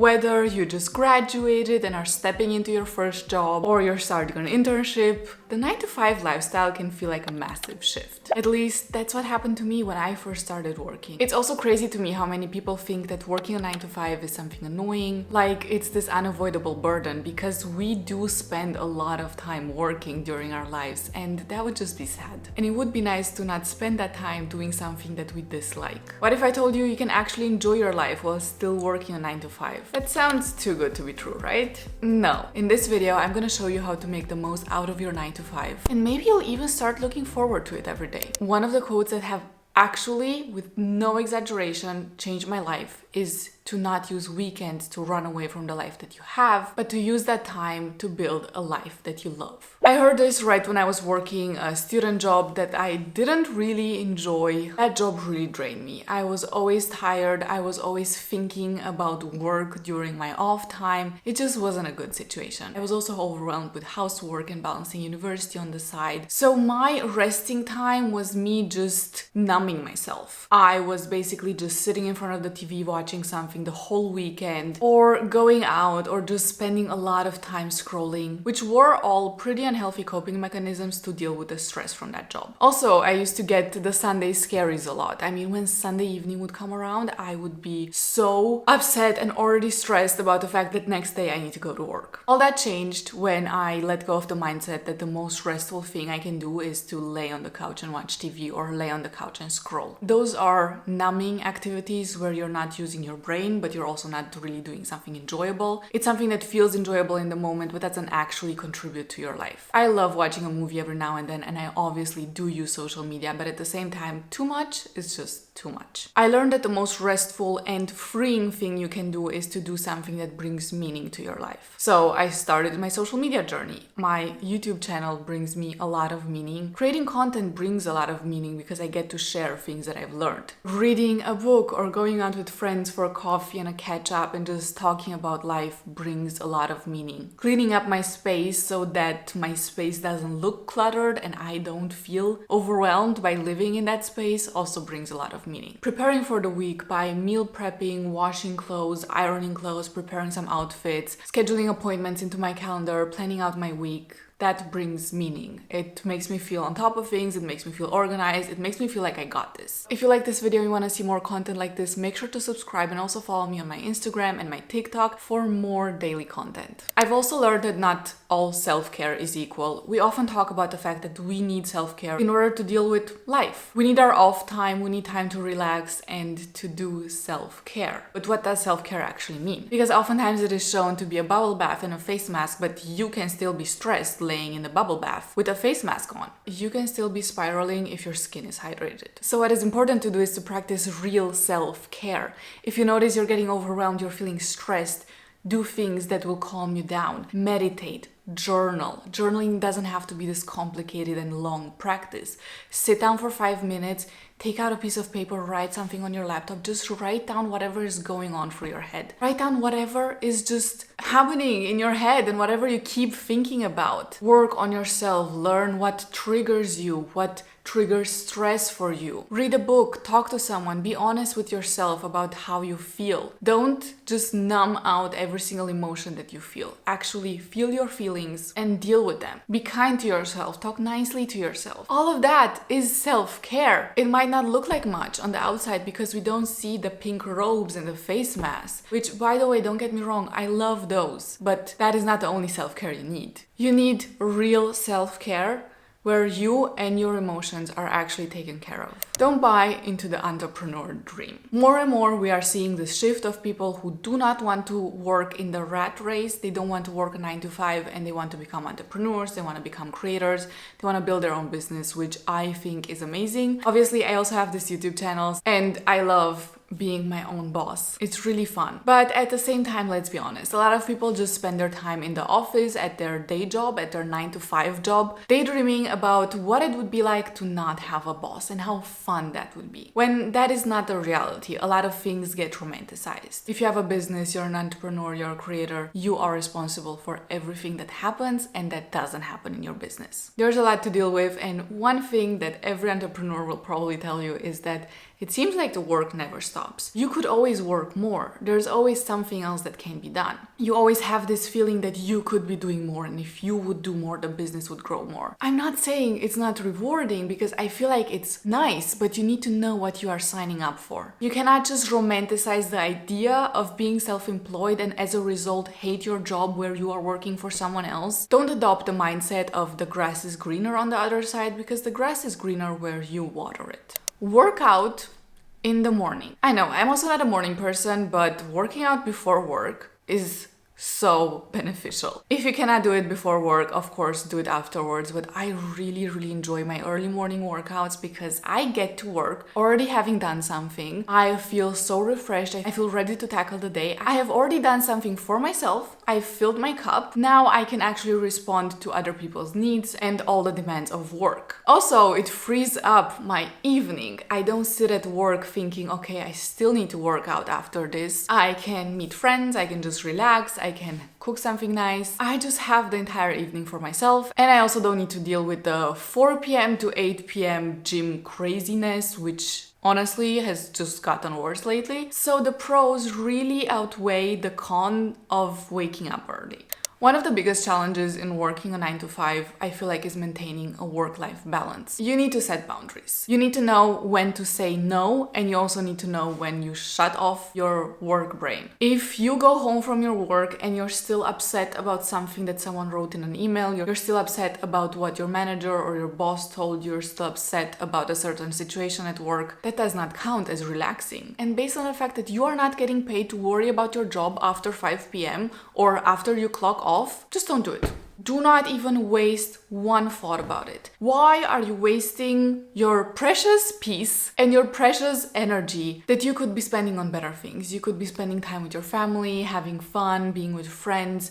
Whether you just graduated and are stepping into your first job, or you're starting an internship, the 9-to-5 lifestyle can feel like a massive shift. At least that's what happened to me when I first started working. It's also crazy to me how many people think that working a 9-to-5 is something annoying, like it's this unavoidable burden, because we do spend a lot of time working during our lives, and that would just be sad. And it would be nice to not spend that time doing something that we dislike. What if I told you you can actually enjoy your life while still working a 9-to-5? That sounds too good to be true, right? No. In this video, I'm gonna show you how to make the most out of your 9-to-5. And maybe you'll even start looking forward to it every day. One of the quotes that have actually, with no exaggeration, changed my life is to not use weekends to run away from the life that you have, but to use that time to build a life that you love. I heard this right when I was working a student job that I didn't really enjoy. That job really drained me. I was always tired. I was always thinking about work during my off time. It just wasn't a good situation. I was also overwhelmed with housework and balancing university on the side. So my resting time was me just numbing myself. I was basically just sitting in front of the TV watching something the whole weekend, or going out, or just spending a lot of time scrolling, which were all pretty unhealthy coping mechanisms to deal with the stress from that job. Also, I used to get the Sunday scaries a lot. I mean, when Sunday evening would come around, I would be so upset and already stressed about the fact that next day I need to go to work. All that changed when I let go of the mindset that the most restful thing I can do is to lay on the couch and watch TV, or lay on the couch and scroll. Those are numbing activities where you're not using your brain, but you're also not really doing something enjoyable. It's something that feels enjoyable in the moment, but doesn't actually contribute to your life. I love watching a movie every now and then, and I obviously do use social media, but at the same time, too much is just too much. I learned that the most restful and freeing thing you can do is to do something that brings meaning to your life. So I started my social media journey. My YouTube channel brings me a lot of meaning. Creating content brings a lot of meaning because I get to share things that I've learned. Reading a book or going out with friends for a coffee and a catch up and just talking about life brings a lot of meaning. Cleaning up my space so that my space doesn't look cluttered and I don't feel overwhelmed by living in that space also brings a lot of meaning. Preparing for the week by meal prepping, washing clothes, ironing clothes, preparing some outfits, scheduling appointments into my calendar, planning out my week. That brings meaning. It makes me feel on top of things, it makes me feel organized, it makes me feel like I got this. If you like this video and you want to see more content like this, make sure to subscribe and also follow me on my Instagram and my TikTok for more daily content. I've also learned that not all self-care is equal. We often talk about the fact that we need self-care in order to deal with life. We need our off time, we need time to relax and to do self-care. But what does self-care actually mean? Because oftentimes it is shown to be a bubble bath and a face mask, but you can still be stressed laying in the bubble bath with a face mask on. You can still be spiraling if your skin is hydrated. So what is important to do is to practice real self-care. If you notice you're getting overwhelmed, you're feeling stressed, do things that will calm you down. Meditate, journal. Journaling doesn't have to be this complicated and long practice. Sit down for 5 minutes, take out a piece of paper, write something on your laptop, just write down whatever is going on through your head. Write down whatever is just happening in your head and whatever you keep thinking about. Work on yourself, learn what triggers you, what triggers stress for you. Read a book, talk to someone, be honest with yourself about how you feel. Don't just numb out every single emotion that you feel. Actually feel your feelings and deal with them. Be kind to yourself, talk nicely to yourself. All of that is self-care. It might not look like much on the outside because we don't see the pink robes and the face masks, which, by the way, don't get me wrong, I love those, but that is not the only self-care you need. You need real self-care where you and your emotions are actually taken care of. Don't buy into the entrepreneur dream. More and more we are seeing the shift of people who do not want to work in the rat race. They don't want to work a 9-to-5 and they want to become entrepreneurs, they want to become creators, they want to build their own business, which I think is amazing. Obviously, I also have this YouTube channel and I love being my own boss. It's really fun. But at the same time, let's be honest, a lot of people just spend their time in the office, at their day job, at their 9-to-5 job, daydreaming about what it would be like to not have a boss and how fun that would be. When that is not the reality, a lot of things get romanticized. If you have a business, you're an entrepreneur, you're a creator, you are responsible for everything that happens and that doesn't happen in your business. There's a lot to deal with, and one thing that every entrepreneur will probably tell you is that It seems like the work never stops. You could always work more. There's always something else that can be done. You always have this feeling that you could be doing more, and if you would do more, the business would grow more. I'm not saying it's not rewarding, because I feel like it's nice, but you need to know what you are signing up for. You cannot just romanticize the idea of being self-employed and as a result hate your job where you are working for someone else. Don't adopt the mindset of the grass is greener on the other side, because the grass is greener where you water it. Work out in the morning. I know, I'm also not a morning person, but working out before work is so beneficial. If you cannot do it before work, of course, do it afterwards. But I really, really enjoy my early morning workouts because I get to work already having done something. I feel so refreshed. I feel ready to tackle the day. I have already done something for myself. I've filled my cup. Now I can actually respond to other people's needs and all the demands of work. Also, it frees up my evening. I don't sit at work thinking, okay, I still need to work out after this. I can meet friends. I can just relax. I can cook something nice. I just have the entire evening for myself, and I also don't need to deal with the 4 p.m. to 8 p.m. gym craziness, which honestly has just gotten worse lately. So the pros really outweigh the con of waking up early. One of the biggest challenges in working a 9 to 5, I feel like, is maintaining a work-life balance. You need to set boundaries. You need to know when to say no, and you also need to know when you shut off your work brain. If you go home from your work and you're still upset about something that someone wrote in an email, you're still upset about what your manager or your boss told you, you're still upset about a certain situation at work, that does not count as relaxing. And based on the fact that you are not getting paid to worry about your job after 5 p.m. or after you clock off, just don't do it. Do not even waste one thought about it. Why are you wasting your precious peace and your precious energy that you could be spending on better things? You could be spending time with your family, having fun, being with friends,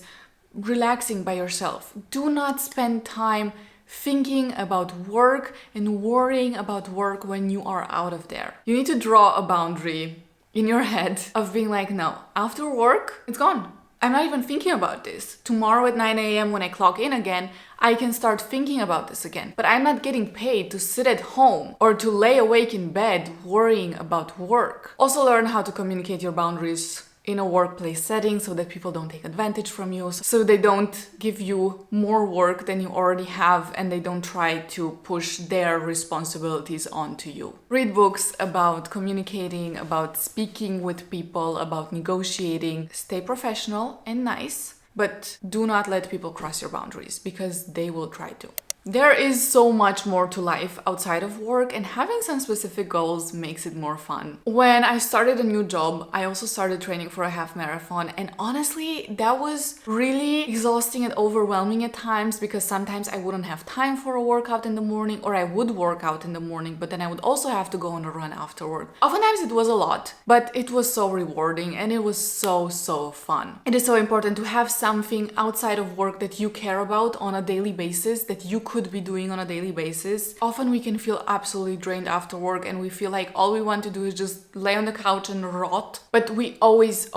relaxing by yourself. Do not spend time thinking about work and worrying about work when you are out of there. You need to draw a boundary in your head of being like, no, after work, it's gone. I'm not even thinking about this. Tomorrow at 9 a.m. when I clock in again, I can start thinking about this again. But I'm not getting paid to sit at home or to lay awake in bed worrying about work. Also learn how to communicate your boundaries in a workplace setting so that people don't take advantage from you, so they don't give you more work than you already have and they don't try to push their responsibilities onto you. Read books about communicating, about speaking with people, about negotiating. Stay professional and nice, but do not let people cross your boundaries because they will try to. There is so much more to life outside of work, and having some specific goals makes it more fun. When I started a new job, I also started training for a half marathon, and honestly, that was really exhausting and overwhelming at times because sometimes I wouldn't have time for a workout in the morning, or I would work out in the morning, but then I would also have to go on a run afterward. Oftentimes it was a lot, but it was so rewarding and it was so fun. It is so important to have something outside of work that you care about on a daily basis, that you could be doing on a daily basis. Often we can feel absolutely drained after work and we feel like all we want to do is just lay on the couch and rot. But we always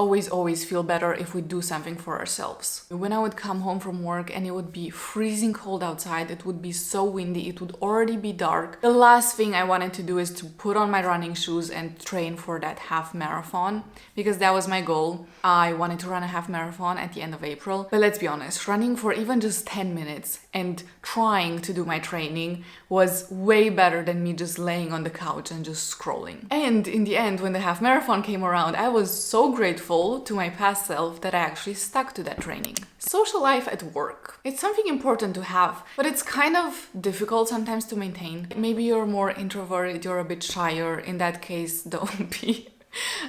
feel better if we do something for ourselves. When I would come home from work and it would be freezing cold outside, it would be so windy, it would already be dark. The last thing I wanted to do is to put on my running shoes and train for that half marathon, because that was my goal. I wanted to run a half marathon at the end of April. But let's be honest, running for even just 10 minutes and trying to do my training was way better than me just laying on the couch and just scrolling. And in the end, when the half marathon came around, I was so grateful to my past self that I actually stuck to that training. Social life at work. It's something important to have, but it's kind of difficult sometimes to maintain. Maybe you're more introverted, you're a bit shyer. In that case, don't be.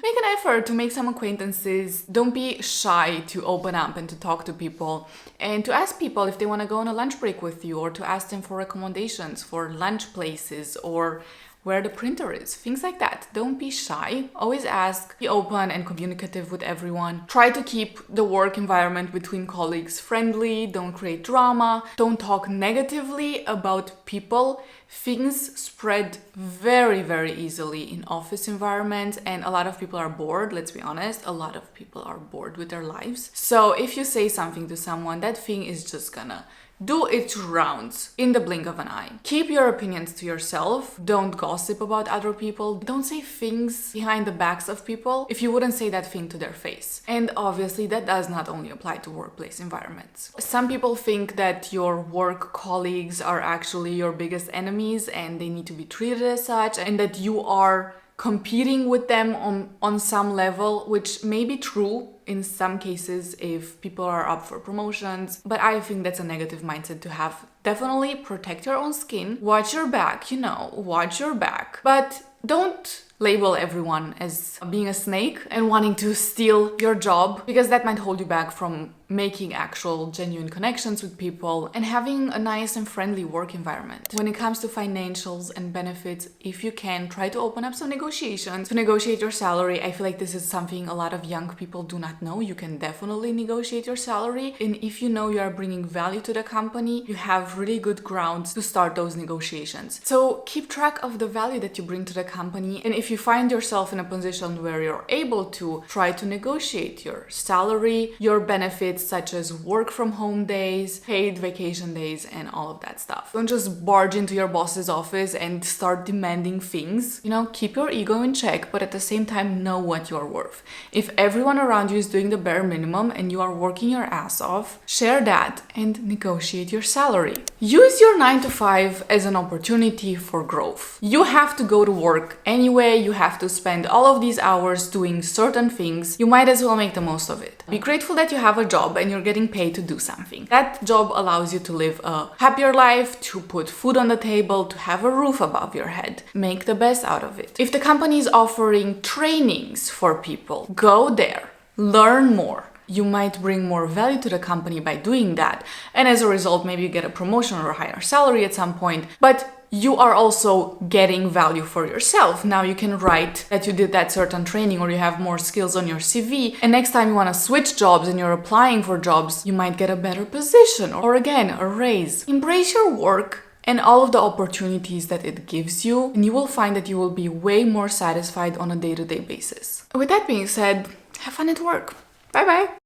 Make an effort to make some acquaintances. Don't be shy to open up and to talk to people and to ask people if they want to go on a lunch break with you, or to ask them for recommendations for lunch places or where the printer is, things like that. Don't be shy. Always ask. Be open and communicative with everyone. Try to keep the work environment between colleagues friendly. Don't create drama. Don't talk negatively about people. Things spread very easily in office environments, and a lot of people are bored. Let's be honest, a lot of people are bored with their lives. So if you say something to someone, that thing is just gonna do its rounds in the blink of an eye. Keep your opinions to yourself. Don't gossip about other people. Don't say things behind the backs of people if you wouldn't say that thing to their face. And obviously that does not only apply to workplace environments. Some people think that your work colleagues are actually your biggest enemies and they need to be treated as such, and that you are competing with them on some level, which may be true in some cases if people are up for promotions, but I think that's a negative mindset to have. Definitely protect your own skin, watch your back, watch your back, but don't label everyone as being a snake and wanting to steal your job, because that might hold you back from making actual genuine connections with people and having a nice and friendly work environment. When it comes to financials and benefits, if you can, try to open up some negotiations to negotiate your salary. I feel like this is something a lot of young people do not know. You can definitely negotiate your salary, and if you know you are bringing value to the company, you have really good grounds to start those negotiations. So keep track of the value that you bring to the company, and if you find yourself in a position where you're able to try to negotiate your salary, your benefits such as work from home days, paid vacation days, and all of that stuff. Don't just barge into your boss's office and start demanding things. Keep your ego in check, but at the same time know what you're worth. If everyone around you is doing the bare minimum and you are working your ass off, share that and negotiate your salary. Use your 9 to 5 as an opportunity for growth. You have to go to work anyway, you have to spend all of these hours doing certain things. You might as well make the most of it. Be grateful that you have a job and you're getting paid to do something. That job allows you to live a happier life, to put food on the table, to have a roof above your head. Make the best out of it. If the company is offering trainings for people, go there, learn more. You might bring more value to the company by doing that. And as a result, maybe you get a promotion or a higher salary at some point, but you are also getting value for yourself. Now you can write that you did that certain training, or you have more skills on your CV. And next time you want to switch jobs and you're applying for jobs, you might get a better position or again, a raise. Embrace your work and all of the opportunities that it gives you, and you will find that you will be way more satisfied on a day-to-day basis. With that being said, have fun at work. Bye bye.